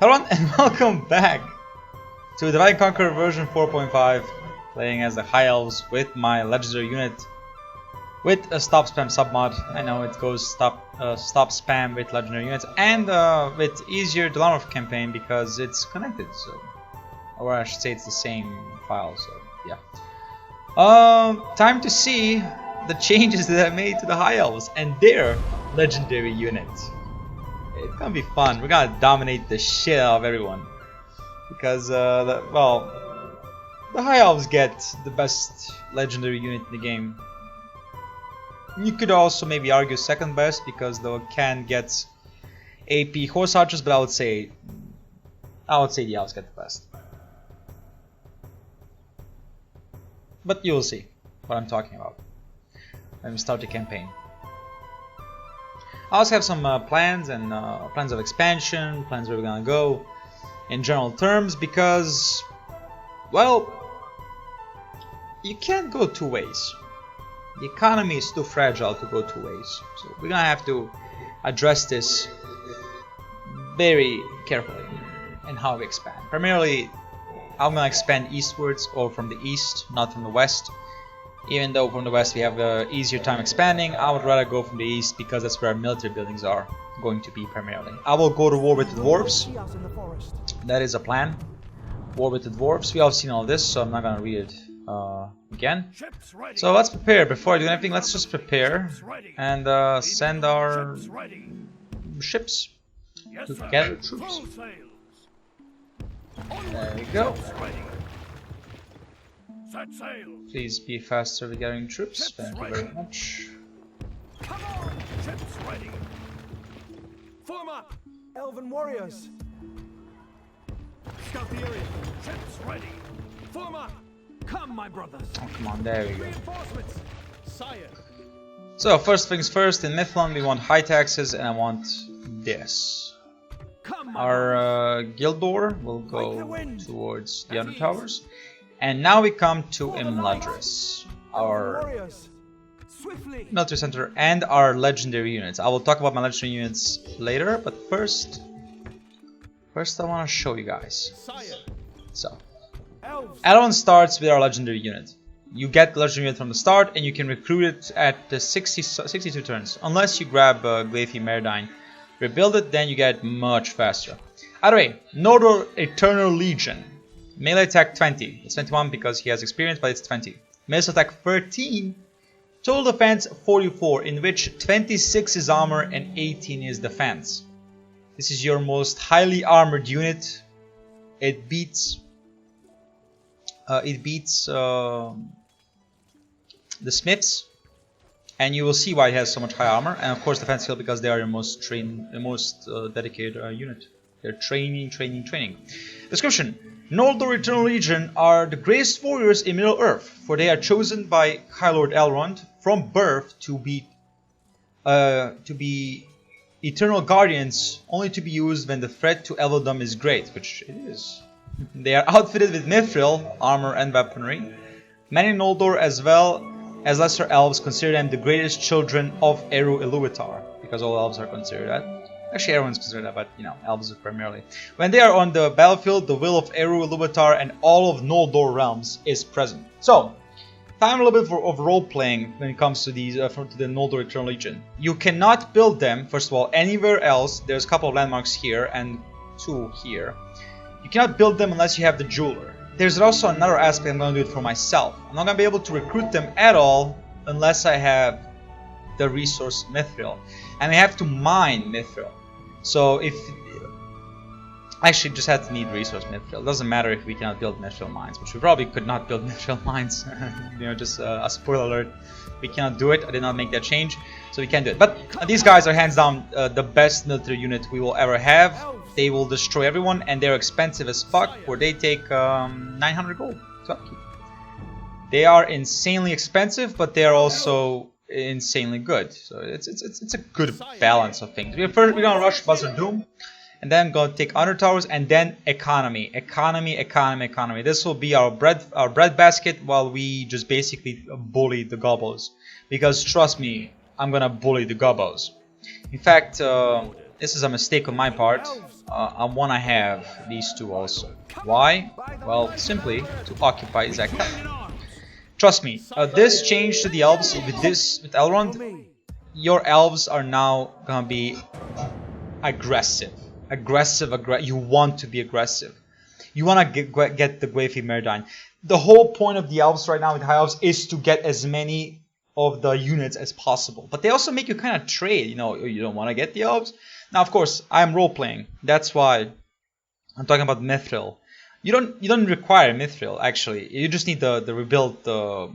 Hello and welcome back to Divide and Conquer version 4.5, playing as the High Elves with my legendary unit with a stop spam submod. I know it goes stop spam with legendary units and with easier Dilemma campaign because it's connected, so, or I should say it's the same file, so yeah. Time to see the changes that I made to the High Elves and their legendary unit. It's gonna be fun. We're gonna dominate the shit out of everyone because the High Elves get the best legendary unit in the game. You could also maybe argue second best because the can gets AP horse archers, but I would say the Elves get the best. But you'll see what I'm talking about when we start the campaign. I also have some plans and plans of expansion, plans where we're gonna go in general terms, because, well, you can't go two ways. The economy is too fragile to go two ways, so we're gonna have to address this very carefully in how we expand. Primarily, I'm gonna expand eastwards or from the east, not from the west. Even though from the west we have an easier time expanding, I would rather go from the east because that's where our military buildings are going to be primarily. I will go to war with the dwarves. That is a plan. War with the dwarves. We all seen all this, so I'm not gonna read it again. So let's prepare. Before I do anything, let's just prepare and send our ships to gather troops. There we go. Please be faster with gathering troops. Thank you very much. Come on, ships ready. Form up, elven warriors. Scout the area. Ships ready. Form up. Come, my brothers. Oh, come on, there we go. Reinforcements. Sire. So first things first. In Mithlond, we want high taxes, and I want this. Come, our Gildor will go towards the other towers. And now we come to Imladris, our military center, and our legendary units. I will talk about my legendary units later, but first I want to show you guys. So, everyone starts with our legendary unit. You get the legendary unit from the start, and you can recruit it at the 62 turns. Unless you grab Gleiphi Merdine, rebuild it, then you get it much faster. Either way, Nordor Eternal Legion. Melee attack 20. It's 21 because he has experience, but it's 20. Melee attack 13. Total defense 44, in which 26 is armor and 18 is defense. This is your most highly armored unit. It beats the Smiths, and you will see why it has so much high armor. And of course, defense skill because they are your most dedicated unit. They're training. Description. Noldor Eternal Legion are the greatest warriors in Middle-earth, for they are chosen by High Lord Elrond from birth to be eternal guardians, only to be used when the threat to elfdom is great, which it is. They are outfitted with mithril, armor and weaponry. Many in Noldor, as well as lesser elves, consider them the greatest children of Eru Ilúvatar, because all elves are considered that. Actually, everyone's considered that, but you know, elves are primarily. When they are on the battlefield, the will of Eru Ilúvatar and all of Noldor realms is present. So, time a little bit of role playing when it comes to these to the Noldor Eternal Legion. You cannot build them, first of all, anywhere else. There's a couple of landmarks here and 2 here. You cannot build them unless you have the jeweler. There's also another aspect. I'm going to do it for myself. I'm not going to be able to recruit them at all unless I have the resource mithril, and I have to mine mithril. So if actually just have to need resource mithril. It doesn't matter if we cannot build mithril mines, which we probably could not build mithril mines. You know, just a spoiler alert. We cannot do it. I did not make that change, so we can't do it. But these guys are hands down the best military unit we will ever have. They will destroy everyone, and they're expensive as fuck. Where they take 900 gold. So they are insanely expensive, but they are also insanely good. So it's a good balance of things. We're gonna rush Buzzard Doom, and then go take other towers, and then economy. This will be our bread basket while we just basically bully the gobos. Because trust me, I'm gonna bully the gobos. In fact, This is a mistake on my part. I want to have these two also. Why? Well, simply to occupy that capital. Trust me, this change to the elves with Elrond, your elves are now gonna be aggressive. You want to be aggressive. You want to get the Gwathi Merdine. The whole point of the elves right now with High Elves is to get as many of the units as possible. But they also make you kind of trade. You know, you don't want to get the elves. Now, of course, I'm role playing. That's why I'm talking about Mithril. You don't require Mithril actually. You just need the rebuild the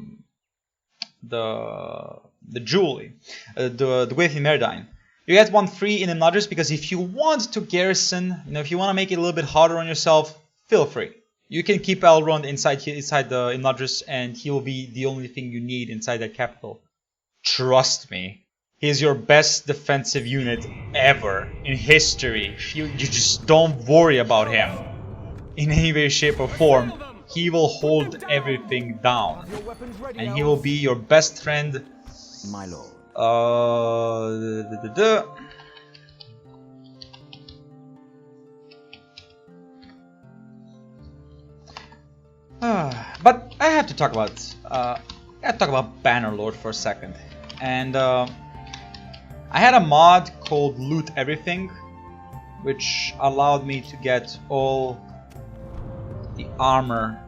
jewelry, the Gwathi Merdine. You get one free in Imladris because if you want to garrison, you know, if you want to make it a little bit harder on yourself, feel free. You can keep Elrond inside the Imladris, and he will be the only thing you need inside that capital. Trust me, he is your best defensive unit ever in history. You just don't worry about him in any way, shape, or form. He will hold everything down, and he will be your best friend. My lord. But I have to talk about Bannerlord for a second, and I had a mod called Loot Everything, which allowed me to get all the armor.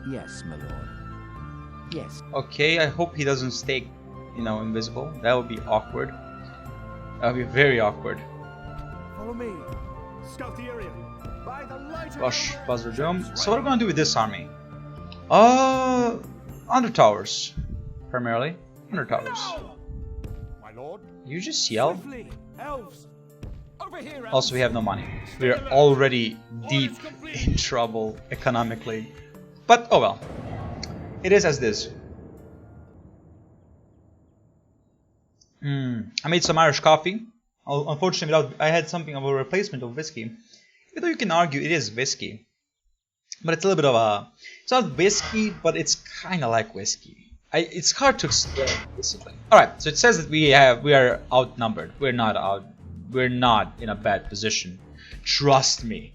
Yes, my lord. Yes. Okay, I hope he doesn't stay, you know, invisible. That would be awkward. That would be very awkward. Follow me. Scout the area. By the light Rush Buzzer Dome. So what are we gonna do with this army? Under towers, primarily. Under towers. My lord. You just yell. Swiftly. Elves. Over here, elves. Also, we have no money. We're already deep in trouble economically. But oh well. It is as it is. I made some Irish coffee. Unfortunately, I had something of a replacement of whiskey. Even though you can argue it is whiskey. But it's a little bit of a... It's not whiskey, but it's kind of like whiskey. It's hard to explain, basically. Alright, so it says that we are outnumbered. We're not in a bad position. Trust me.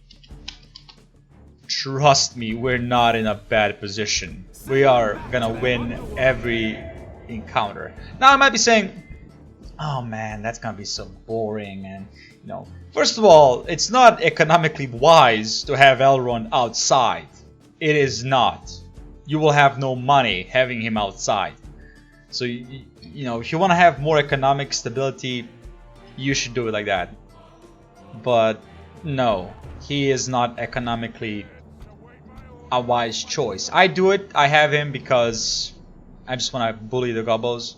Trust me, we're not in a bad position. We are gonna win every encounter. Now I might be saying, oh man, that's gonna be so boring, and you know, first of all, it's not economically wise to have Elrond outside. It is not. You will have no money having him outside. So you know, if you want to have more economic stability, you should do it like that. But no, he is not economically a wise choice. I do it. I have him because I just want to bully the gobos,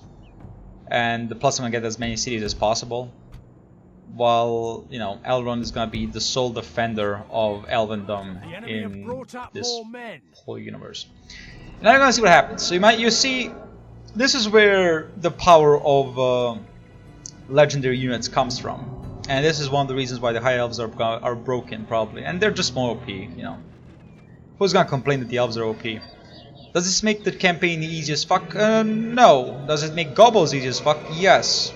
and plus I'm gonna get as many cities as possible. While you know, Elrond is gonna be the sole defender of Elvendom in this whole universe. Now you're gonna see what happens. So you see, this is where the power of legendary units comes from, and this is one of the reasons why the High Elves are broken probably, and they're just more OP. You know, who's gonna complain that the Elves are OP? Does this make the campaign easy as fuck? No. Does it make gobos easy as fuck? Yes.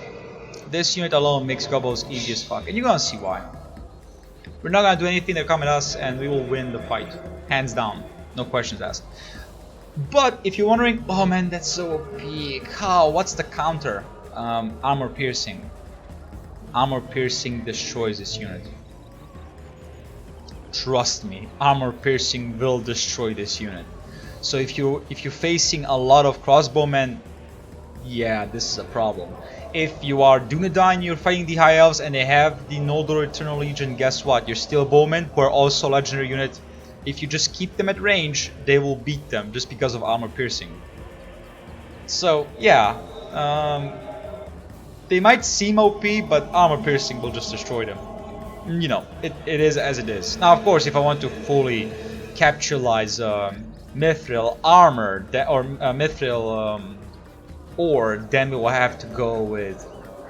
This unit alone makes gobos easy as fuck, and you're gonna see why. We're not gonna do anything that come at us, and we will win the fight, hands down, no questions asked. But if you're wondering, oh man, that's so OP. How? What's the counter? Armor piercing. Armor piercing destroys this unit. Trust me, armor piercing will destroy this unit. So if you're facing a lot of crossbowmen, yeah, this is a problem. If you are Dunedain, you're fighting the High Elves and they have the Noldor Eternal Legion, guess what? You're still bowmen, who are also legendary unit. If you just keep them at range, they will beat them just because of armor piercing. So yeah, they might seem OP, but armor piercing will just destroy them. You know, it is as it is. Now, of course, if I want to fully capitalize mithril armor or mithril ore, then we will have to go with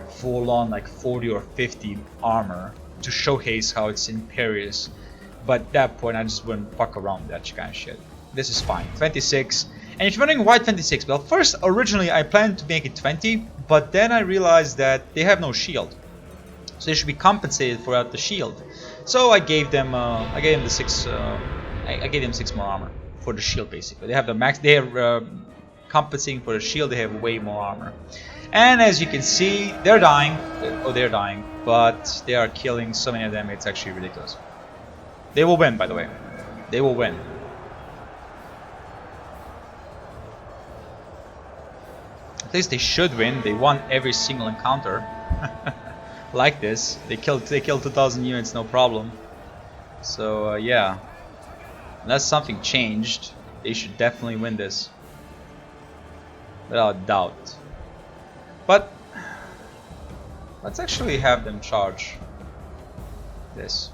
full on like 40 or 50 armor to showcase how it's imperious. But at that point I just wouldn't fuck around with that kind of shit. This is fine. 26. And if you're wondering why 26, well, first originally I planned to make it 20, but then I realized that they have no shield, so they should be compensated for the shield. So I gave them the 6. I gave them 6 more armor for the shield. Basically, they have the max. They are compensating for the shield. They have way more armor. And as you can see, they're dying. They're dying, but they are killing so many of them. It's actually ridiculous. They will win, by the way. They will win. At least they should win. They won every single encounter. Like this, they killed 2,000 units, no problem. So yeah, unless something changed, they should definitely win this, without doubt. But let's actually have them charge this.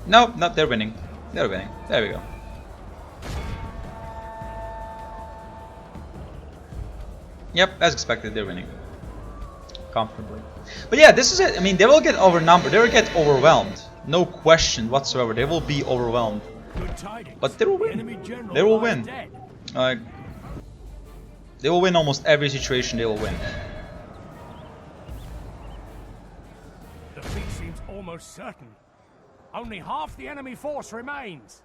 Nope, nope, they're winning. They're winning. There we go. Yep, as expected, they're winning comfortably. But yeah, this is it. I mean, they will get outnumbered. They will get overwhelmed. No question whatsoever. They will be overwhelmed. But they will win. They will win. They will win almost every situation. They will win. Defeat seems almost certain. Only half the enemy force remains.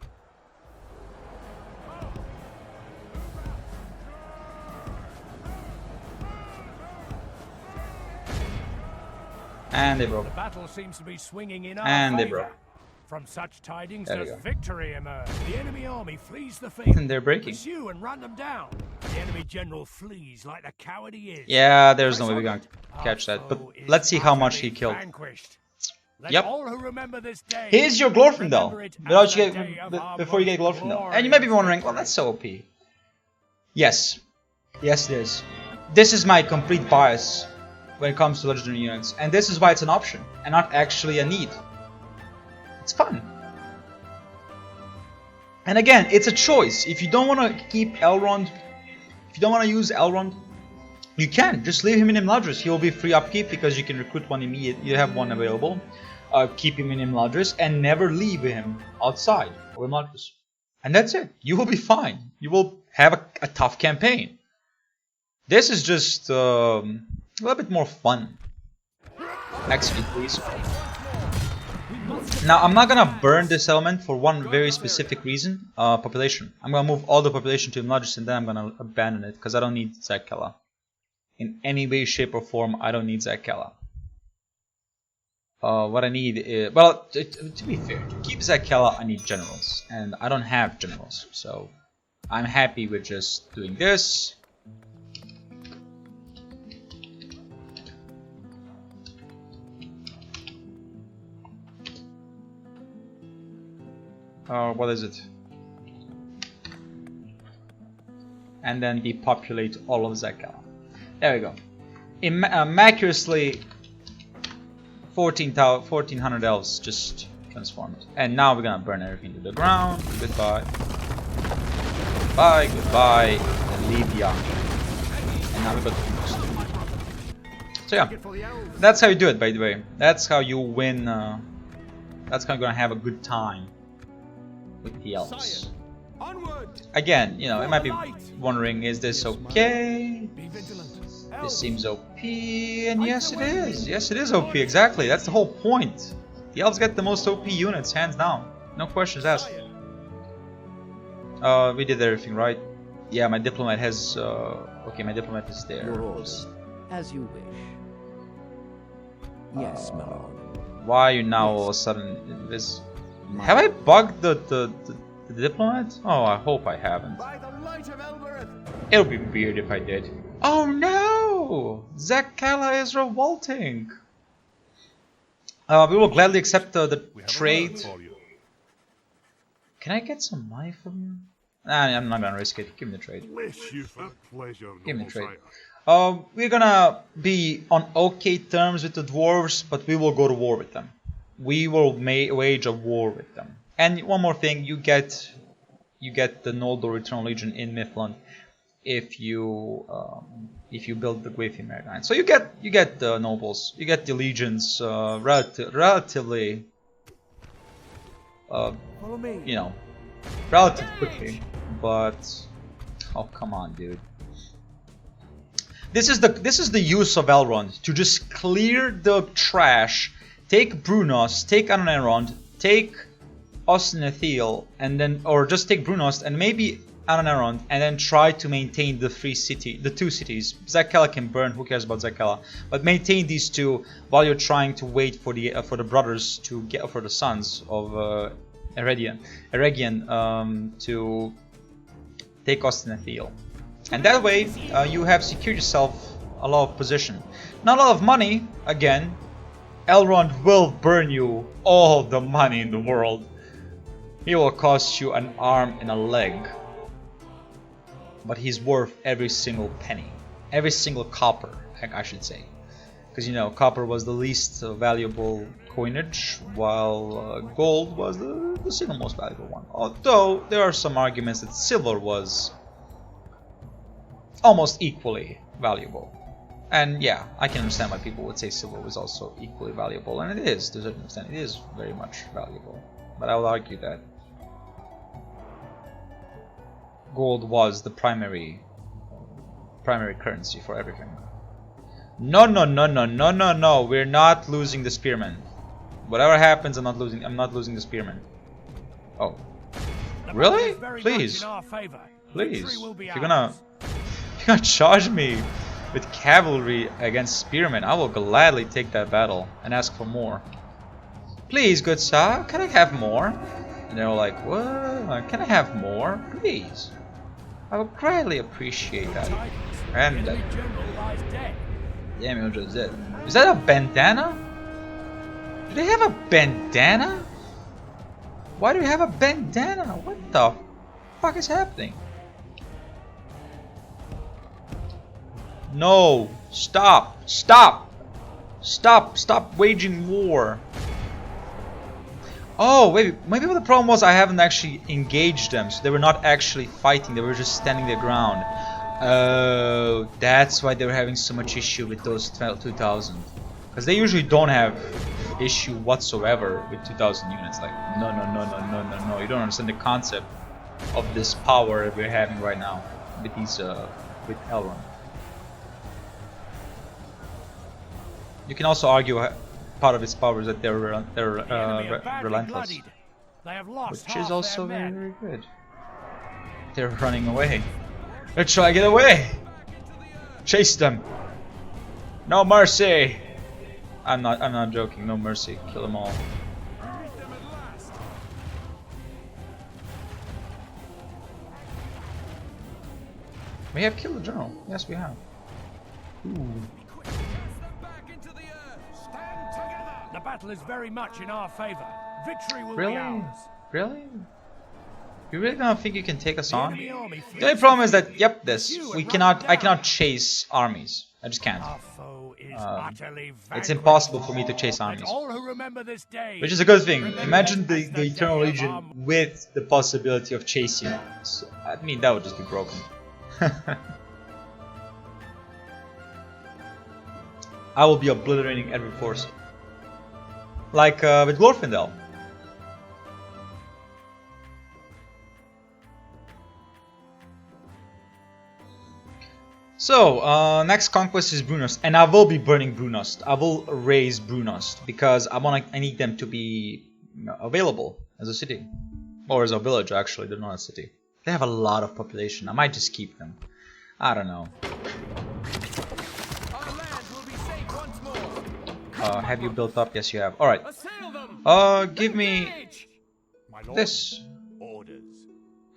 And they broke. The battle seems to be swinging in our And they favor. broke. From such tidings There we does go. victory emerge. The enemy army flees the field. And they're breaking. Pursue and run them down. The enemy general flees like the coward he is. Yeah, there's no way we're gonna catch that. But let's see how much he killed. Let Yep. all who remember this day Here's your Glorfindel. remember it Without as you the day of our before you get most Glorfindel. And you might be wondering, well, that's so OP. Yes. Yes, it is. This is my complete bias when it comes to legendary units. And this is why it's an option and not actually a need. It's fun. And again, it's a choice. If you don't want to keep Elrond, if you don't want to use Elrond, you can. Just leave him in Imladris. He will be free upkeep because you can recruit one immediate. You have one available. Keep him in Imladris and never leave him outside of Imladris. And that's it. You will be fine. You will have a tough campaign. This is just a little bit more fun. XP, please. Now, I'm not gonna burn this element for one very specific reason. Population. I'm gonna move all the population to Imladris and then I'm gonna abandon it because I don't need Zakella. In any way, shape or form, I don't need Zakella. What I need is... Well, to be fair, to keep Zakella, I need generals. And I don't have generals, so I'm happy with just doing this. What is it? And then depopulate all of Zakella. There we go. Miraculously, 1,400 elves just transformed. And now we're gonna burn everything to the ground. Goodbye. Goodbye, goodbye. And leave the army. And now we got the most. So yeah, that's how you do it, by the way. That's how you win. That's how you're gonna have a good time with the elves. Again, you know, you might be wondering, is this okay? This seems OP, and yes it is. Yes it is OP, exactly. That's the whole point. The elves get the most OP units, hands down. No questions asked. We did everything right. Yeah, my diplomat has... okay, my diplomat is there. Your orders, as you wish. Yes, my lord. Why are you now all of a sudden in this... Have I bugged the diplomat? Oh, I hope I haven't. It would be weird if I did. Oh no! Zakella is revolting! We will gladly accept the trade. Can I get some money from you? Nah, I'm not gonna risk it. Give me the trade. Give me the trade. We're gonna be on okay terms with the dwarves, but we will go to war with them. We will wage a war with them. And one more thing, you get you get the Noldor Eternal Legion in Mifflin if you build the Gwythian Maritime. So you get the nobles, you get the legions relatively Follow me. you know, relatively quickly. But oh, come on, dude. This is the use of Elrond, to just clear the trash, take Brunost, take Anarond, take Osnithil, and then, or just take Brunost and maybe Anarond, and then try to maintain the two cities. Zakella can burn, who cares about Zakella? But maintain these two while you're trying to wait for the brothers to get, for the sons of Eregion to take Osnithil. And that way, you have secured yourself a lot of position. Not a lot of money, again. Elrond will burn you all the money in the world. He will cost you an arm and a leg. But he's worth every single penny. Every single copper, I should say. Because, you know, copper was the least valuable coinage, while gold was the single most valuable one. Although, there are some arguments that silver was almost equally valuable. And yeah, I can understand why people would say silver was also equally valuable, and it is, to a certain extent, it is very much valuable. But I will argue that gold was the primary currency for everything. No, we're not losing the spearmen. Whatever happens, I'm not losing the spearmen. Oh. Really? Please. Please. If you're gonna charge me with cavalry against spearmen, I will gladly take that battle and ask for more. Please, good sir, can I have more? And they're like, what? Can I have more? Please. I would greatly appreciate that. And that. Damn, just dead. Is that a bandana? Do they have a bandana? Why do you have a bandana? What the fuck is happening? No! Stop! Stop! Stop waging war! Oh, wait, maybe the problem was I haven't actually engaged them, so they were not actually fighting, they were just standing their ground. Oh, that's why they were having so much issue with those 2000. Because they usually don't have issue whatsoever with 2000 units. Like, no, you don't understand the concept of this power that we're having right now with these, with Elrond. You can also argue part of its power is that they're relentless, They have lost which is also very, very good. They're running away. They're trying to get away. Chase them. No mercy. I'm not joking. No mercy. Kill them all. We have killed the general. Yes, we have. Ooh. The battle is very much in our favor. Victory will Really? be ours. Really? You really don't think you can take us on? The only problem is that, yep, I cannot chase armies. I just can't. It's impossible for me to chase armies. Which is a good thing. Imagine the Eternal Legion with the possibility of chasing. So, I mean, that would just be broken. I will be obliterating every force. Like with Glorfindel. So, next conquest is Brunost, and I will be burning Brunost. I will raise Brunost because I need them to be available as a city, or as a village. Actually, they're not a city. They have a lot of population. I might just keep them. I don't know. Have you built up? Yes, you have. All right. Give me this.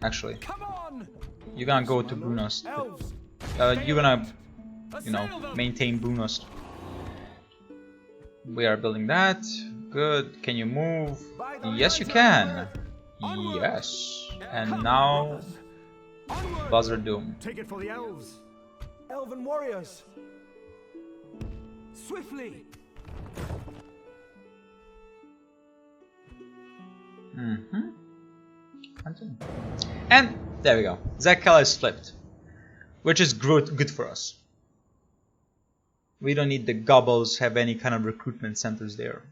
Actually, you're gonna go to Brunost. You're gonna, maintain Brunost. We are building that. Good. Can you move? Yes, you can. Yes. And now, Buzzer Doom. Take it for the elves. Elven warriors. Swiftly. And there we go. Zakala is flipped, which is good for us. We don't need the gobbles have any kind of recruitment centers there.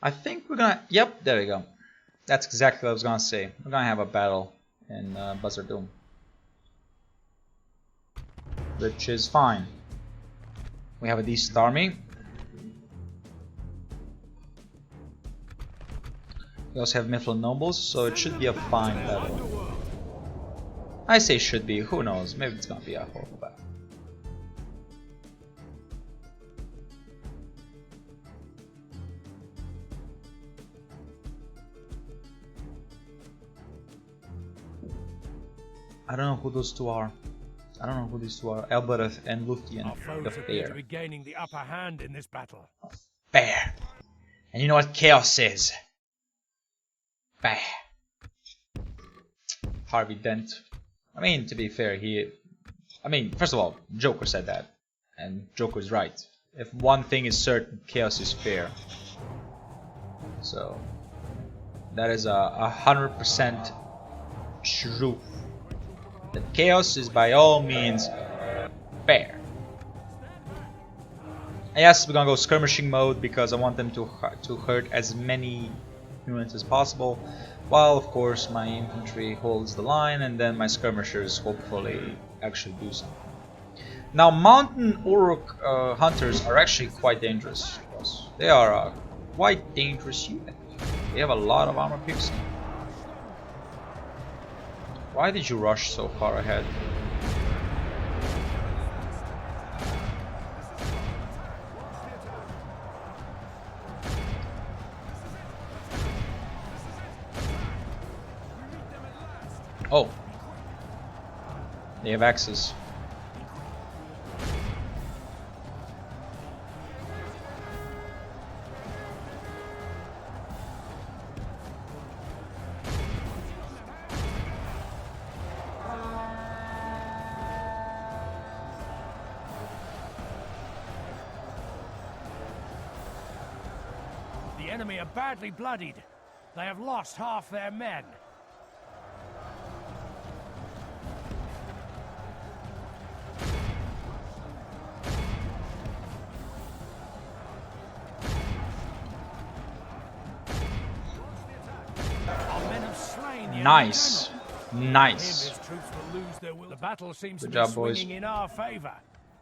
I think we're gonna. Yep, there we go. That's exactly what I was gonna say. We're gonna have a battle in Buzzard Doom, which is fine. We have a decent army. We also have Mithril nobles, so it should be a fine battle. I say should be. Who knows? Maybe it's gonna be a horrible battle. I don't know who those two are. I don't know who these two are. Elbereth and Luthien, the Fair. Regaining the upper hand in this battle. Fair. And you know what chaos is? Fair. Harvey Dent. I mean, to be fair, first of all, Joker said that, and Joker's right. If one thing is certain, chaos is fair. So that is 100% true. That chaos is by all means fair. And yes, we're gonna go skirmishing mode because I want them to hurt as many units as possible, while of course my infantry holds the line and then my skirmishers hopefully actually do something. Now mountain Uruk hunters are actually quite dangerous. They are a quite dangerous unit. They have a lot of armor piercing. Why did you rush so far ahead? Oh, they have axes. The enemy are badly bloodied. They have lost half their men. Nice. Nice. The battle seems Good to job, be boys. swinging in our favor.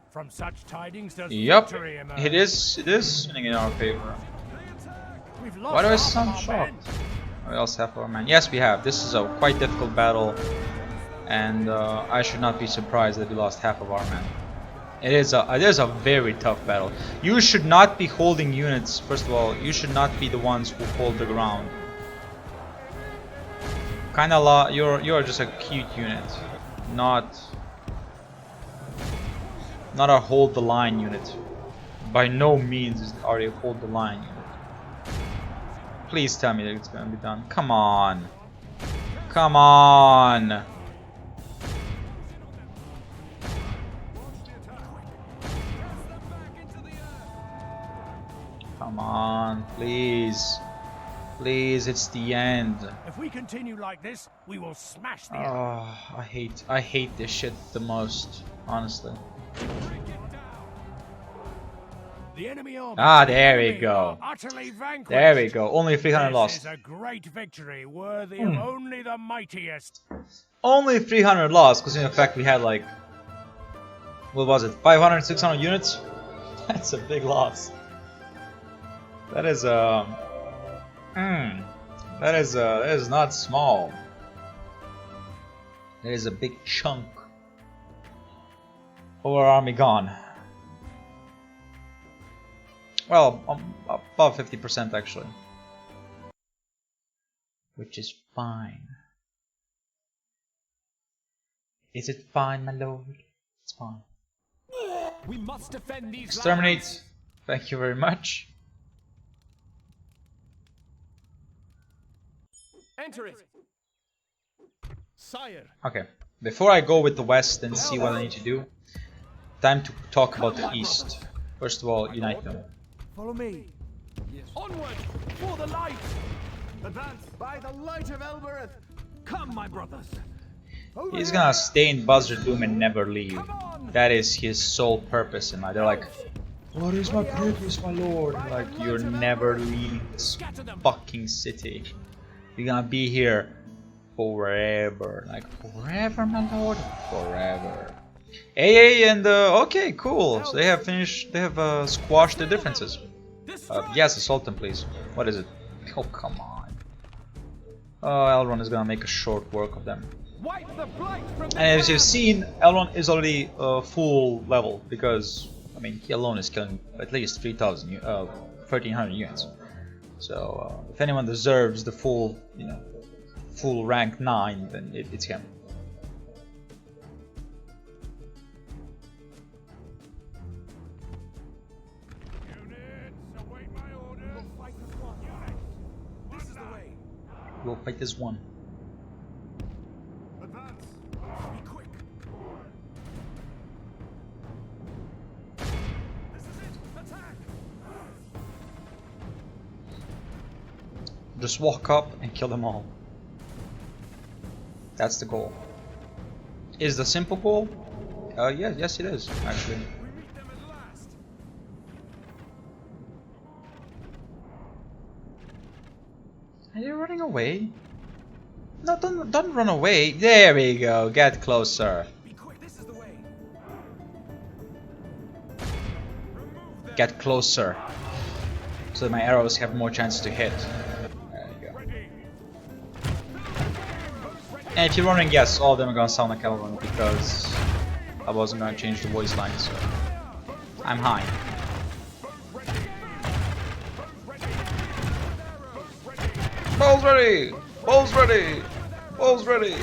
From such tidings does Yep, victory emerge. it is swinging in our favor. We've Why do I lost sound half our men. shocked? We also have our man. Yes, we have. This is a quite difficult battle, and I should not be surprised that we lost half of our men. It is a very tough battle. You should not be holding units. First of all, you should not be the ones who hold the ground. Kinda you're just a cute unit, not a hold the line unit. By no means are you hold the line unit. Please tell me that it's gonna be done. Come on. Come on. Come on, please. Please, it's the end. If we continue like this, we will smash the enemy. Oh, I hate this shit the most, honestly. The enemy army. There we go. Utterly vanquished. There we go. Only 300 lost. This is a great victory, worthy of only the mightiest. Only 300 lost, because in fact we had like, what was it, 500, 600 units? That's a big loss. That is that is not small. That is a big chunk of our army gone. Well, above 50% actually, which is fine. Is it fine, my lord? It's fine. We must defend these Exterminate. lands. Thank you very much. Enter it. Sire. Okay, before I go with the west and see what I need to do, time to talk about the east. First of all, unite them. Follow me. Yes. Onward for the light. Advance by the light of Elbereth. Come, my brothers. Over He's here. gonna stay in Buzzard Doom and never leave. That is his sole purpose in life. They're like, what is my purpose, my lord? Like, you're never leaving this fucking city. You're gonna be here forever. Like, forever, my lord? Forever. Hey, and okay, cool. So they have finished, they have squashed the differences. Yes, assault them, please. What is it? Oh, come on. Oh, Elrond is gonna make a short work of them. Wipe the blight from the And as you've ground. seen, Elrond is already full level because, I mean, he alone is killing at least 1,300 units. So if anyone deserves the full, you know, full rank 9, then it's him. Units, await my orders. We'll fight as one. Units, this is the way. We'll fight this one. Advance. Be quick. This is it. Attack. Just walk up and kill them all. That's the goal. Is the simple goal? Yes it is, actually. We meet them at last. Are you running away? No, don't run away. There we go. Get closer. Be quick. This is the way. Get closer. So that my arrows have more chance to hit. There you go. Ready. And if you're wondering, yes, all of them are gonna sound like Elrond because I wasn't gonna change the voice line, so I'm high. Bowls ready! Bowls ready! Bowls ready!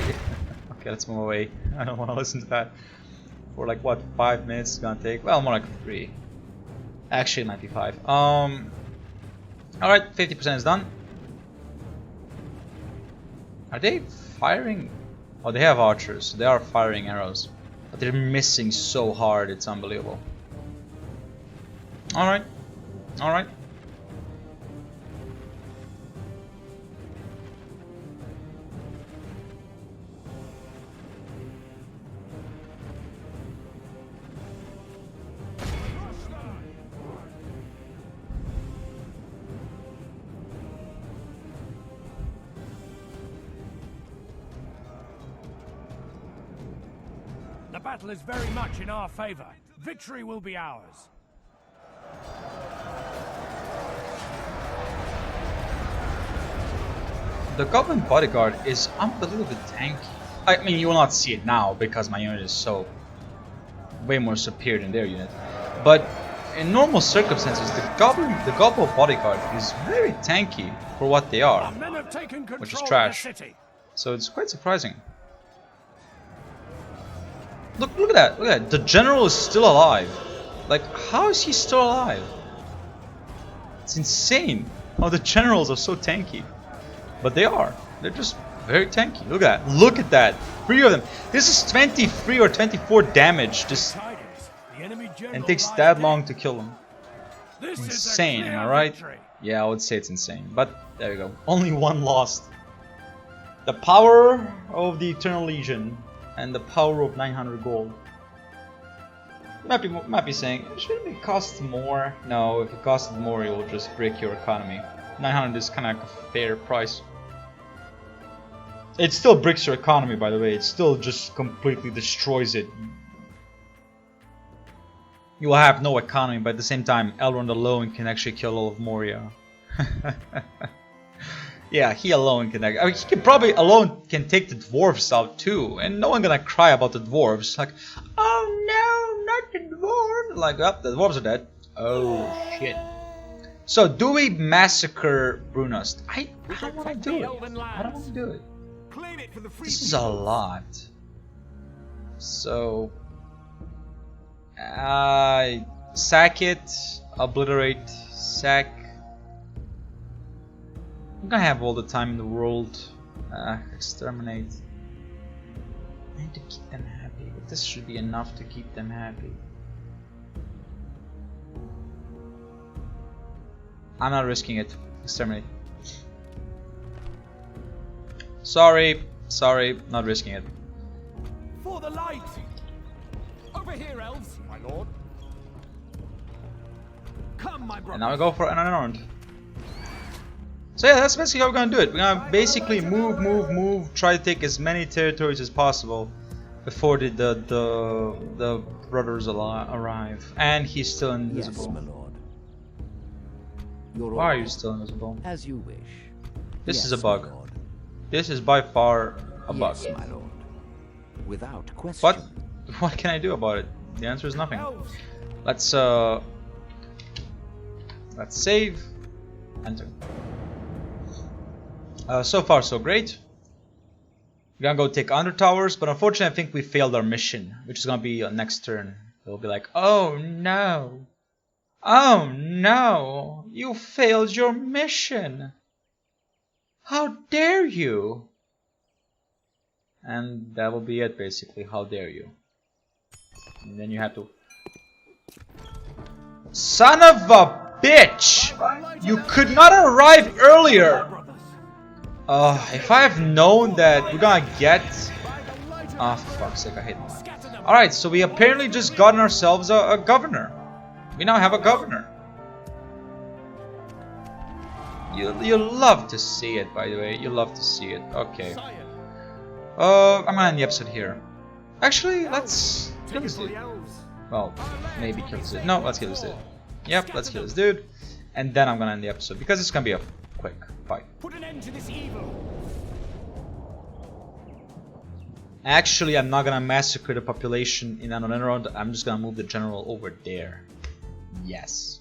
Okay, let's move away. I don't want to listen to that for like what, 5 minutes it's gonna take? Well, more like 3. Actually, it might be 5. Alright, 50% is done. Are they firing? Oh, they have archers. They are firing arrows. But they're missing so hard, it's unbelievable. Alright. Alright. The battle is very much in our favor. Victory will be ours. The Goblin Bodyguard is unbelievably tanky. I mean, you will not see it now because my unit is so way more superior than their unit. But in normal circumstances, the Goblin Bodyguard is very tanky for what they Our are, men have taken control which is of trash. the city. So it's quite surprising. Look at that! Look at that! The general is still alive. Like, how is he still alive? It's insane how the generals are so tanky. But they are. They're just very tanky. Look at that. Look at that. 3 of them. This is 23 or 24 damage. Just Tidings. The enemy general and it takes lies that dead. long to kill them. This is a Insane, clear am I right? victory. Yeah, I would say it's insane. But there we go. Only one lost. The power of the Eternal Legion and the power of 900 gold. Might be saying, shouldn't it cost more? No, if it costs more, it will just break your economy. 900 is kind of like a fair price. It still breaks your economy, by the way. It still just completely destroys it. You will have no economy, but at the same time, Elrond alone can actually kill all of Moria. Yeah, he alone can. I mean, he can probably alone can take the dwarves out too, and no one gonna cry about the dwarves. Like, oh no, not the dwarves. Like, oh, the dwarves are dead. Oh shit. So, do we massacre Brunnost? I don't want to do it. I don't want to do it. Claim it for the free This is a people. lot. So, sack it, obliterate, sack. I'm gonna have all the time in the world. Exterminate. I need to keep them happy, but this should be enough to keep them happy. I'm not risking it. Exterminate. Sorry, not risking it. For the light! Over here, elves! My lord. Come, my brother. And now we go for an errand. So yeah, that's basically how we're gonna do it. We're gonna basically move, try to take as many territories as possible before the brothers arrive. And he's still invisible. Yes, my lord. Your Why are you order. still invisible? As you wish. This Yes, is a my bug. lord. This is by far a bug. Yes, my lord. Without question. But what can I do about it? The answer is nothing. Elves! Let's save. Enter. So far so great. We're gonna go take under towers, but unfortunately I think we failed our mission, which is gonna be on next turn. It'll be like, oh no, you failed your mission. How dare you? And that will be it basically. How dare you? And then you have to. Son of a bitch! You could not arrive earlier! If I have known that we're gonna get... Ah, for fuck's sake, I hate that. Alright, so we apparently just gotten ourselves a governor. We now have a governor. You love to see it, by the way. You love to see it. Okay. I'm gonna end the episode here. Actually, let's kill this dude. Well, maybe kill this dude. No, let's kill this dude. Yep, let's kill this dude. And then I'm gonna end the episode because it's gonna be a quick fight. Put an end to this evil. Actually, I'm not gonna massacre the population in Erador. I'm just gonna move the general over there. Yes.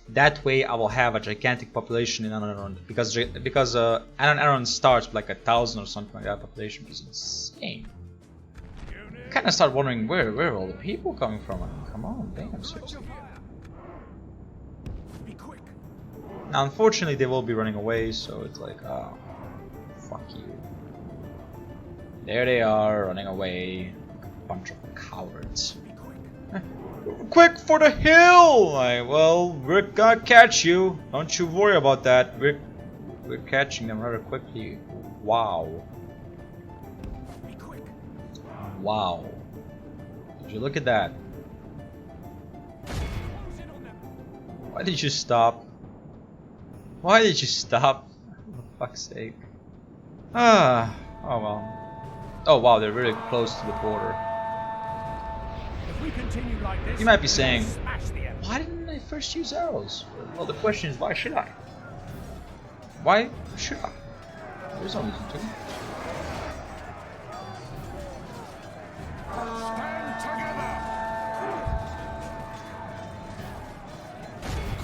That way, I will have a gigantic population in Erador because Erador starts with like 1,000 or something like that population, which is insane. Kind of start wondering where are all the people coming from? Come on, damn, seriously. Now, unfortunately, they will be running away, so it's like, oh, fuck you. There they are, running away. Bunch of cowards. Quick for the hill! Well, we're gonna catch you. Don't you worry about that. We're catching them rather quickly. Wow. Wow. Did you look at that? Why did you stop? Why did you stop? For fuck's sake. Ah. Oh well. Oh wow, they're really close to the border. If we continue like this, You might be saying, smash the enemy. why didn't I first use arrows? Well, the question is, why should I? Why should I? There's no reason to. Stand together.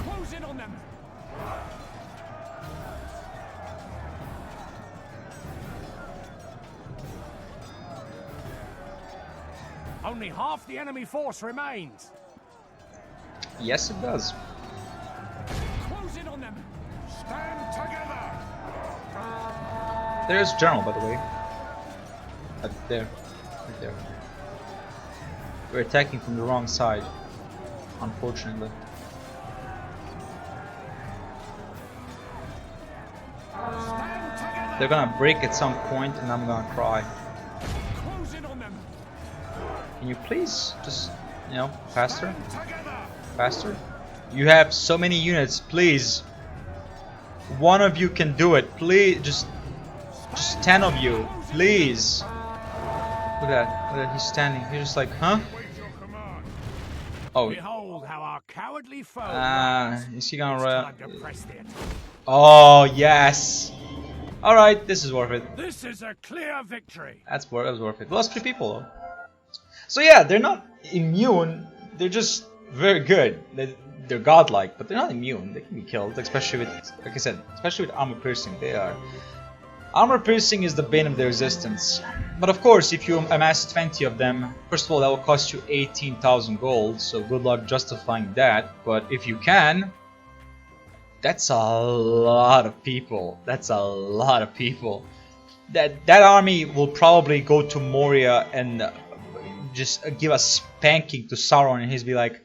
Close in on them. Only half the enemy force remains. Yes, it does. Close in on them. Stand together. There's General, by the way. There. Right there. We're attacking from the wrong side, unfortunately. Stand together. They're gonna break at some point and I'm gonna cry. Close in on them. Can you please just, faster? Stand together. Faster? You have so many units, please. One of you can do it, please. Just 10 of you, please. Look at that, he's standing. He's just like, huh? Wait your command. Oh, Behold how our cowardly foe. is he gonna Time to press the attack. Oh, yes. Alright, this is worth it. This is a clear victory. That was worth it. We lost 3 people though. So yeah, they're not immune. They're just very good. They're godlike, but they're not immune. They can be killed, especially with, like I said, especially with armor piercing. They are. Armor piercing is the bane of their existence. But of course, if you amass 20 of them, first of all, that will cost you 18,000 gold. So good luck justifying that. But if you can, that's a lot of people. That's a lot of people. That army will probably go to Moria and just give a spanking to Sauron, and he's be like,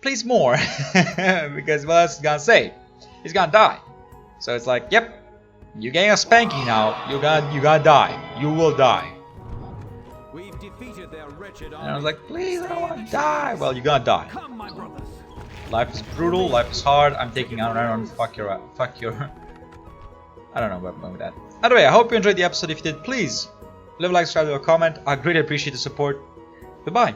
please more. Because what else is gonna say? he's gonna die. So it's like, yep, you're getting a spanking now. You gotta die. You will die. We've defeated their wretched And I was like, please, I don't want to die. Well, you're gonna die. Come, my brothers. Life is brutal. Life is hard. I'm taking out Iron. Fuck your. I don't know what I'm going with that. Anyway, I hope you enjoyed the episode. If you did, please leave a like, subscribe, leave a comment. I greatly appreciate the support. Goodbye.